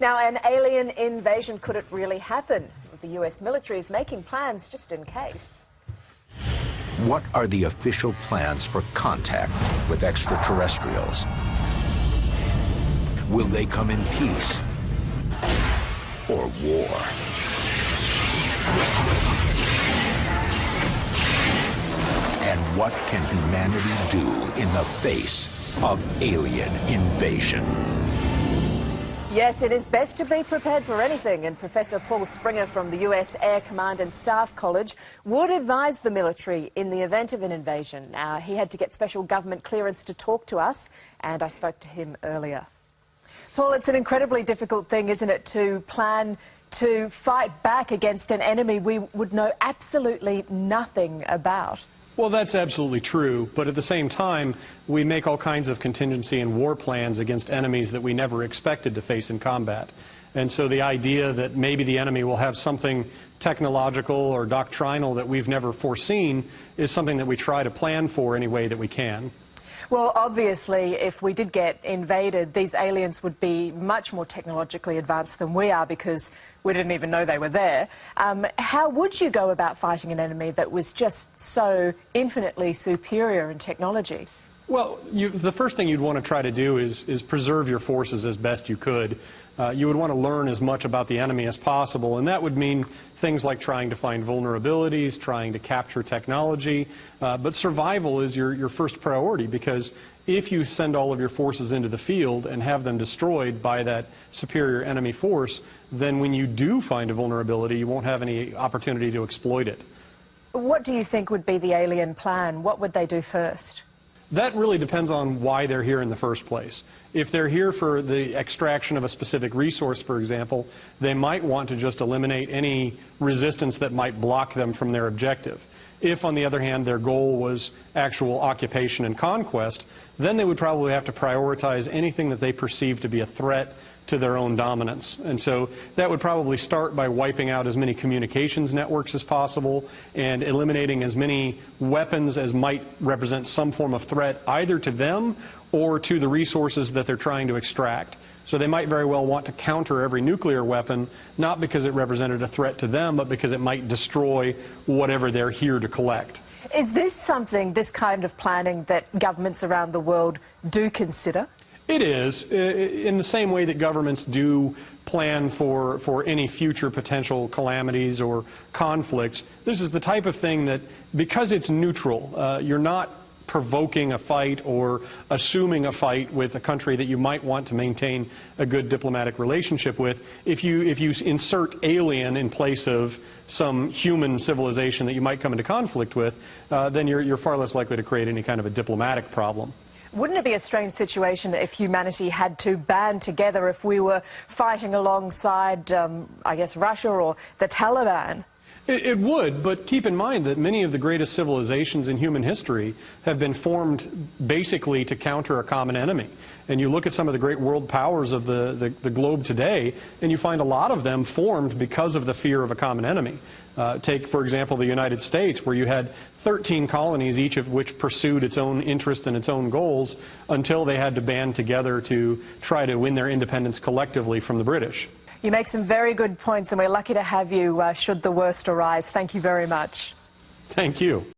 Now, an alien invasion, could it really happen? The US military is making plans just in case. What are the official plans for contact with extraterrestrials? Will they come in peace or war? And what can humanity do in the face of alien invasion? Yes, it is best to be prepared for anything, and Professor Paul Springer from the US Air Command and Staff College would advise the military in the event of an invasion. Now, he had to get special government clearance to talk to us, and I spoke to him earlier. Paul, it's an incredibly difficult thing, isn't it, to plan to fight back against an enemy we would know absolutely nothing about? Well, that's absolutely true, but at the same time, we make all kinds of contingency and war plans against enemies that we never expected to face in combat. And so the idea that maybe the enemy will have something technological or doctrinal that we've never foreseen is something that we try to plan for any way that we can. Well, obviously, if we did get invaded, these aliens would be much more technologically advanced than we are because we didn't even know they were there. How would you go about fighting an enemy that was just so infinitely superior in technology? Well, the first thing you'd want to try to do is preserve your forces as best you could. You would want to learn as much about the enemy as possible, and that would mean things like trying to find vulnerabilities, trying to capture technology, but survival is your first priority, because if you send all of your forces into the field and have them destroyed by that superior enemy force, then when you do find a vulnerability, you won't have any opportunity to exploit it. What do you think would be the alien plan? What would they do first? That really depends on why they're here in the first place. If they're here for the extraction of a specific resource, for example, they might want to just eliminate any resistance that might block them from their objective. If, on the other hand, their goal was actual occupation and conquest, then they would probably have to prioritize anything that they perceive to be a threat to their own dominance. And so that would probably start by wiping out as many communications networks as possible and eliminating as many weapons as might represent some form of threat either to them or to the resources that they're trying to extract. So they might very well want to counter every nuclear weapon, not because it represented a threat to them, but because it might destroy whatever they're here to collect. Is this something, this kind of planning, that governments around the world do consider? It is, in the same way that governments do plan for any future potential calamities or conflicts. This is the type of thing that, because it's neutral, you're not provoking a fight or assuming a fight with a country that you might want to maintain a good diplomatic relationship with. If you insert alien in place of some human civilization that you might come into conflict with, then you're far less likely to create any kind of a diplomatic problem. Wouldn't it be a strange situation if humanity had to band together if we were fighting alongside, I guess, Russia or the Taliban? It would, but keep in mind that many of the greatest civilizations in human history have been formed basically to counter a common enemy. And you look at some of the great world powers of the globe today, and you find a lot of them formed because of the fear of a common enemy. Take, for example, the United States, where you had 13 colonies, each of which pursued its own interests and its own goals, until they had to band together to try to win their independence collectively from the British. You make some very good points, and we're lucky to have you should the worst arise. Thank you very much. Thank you.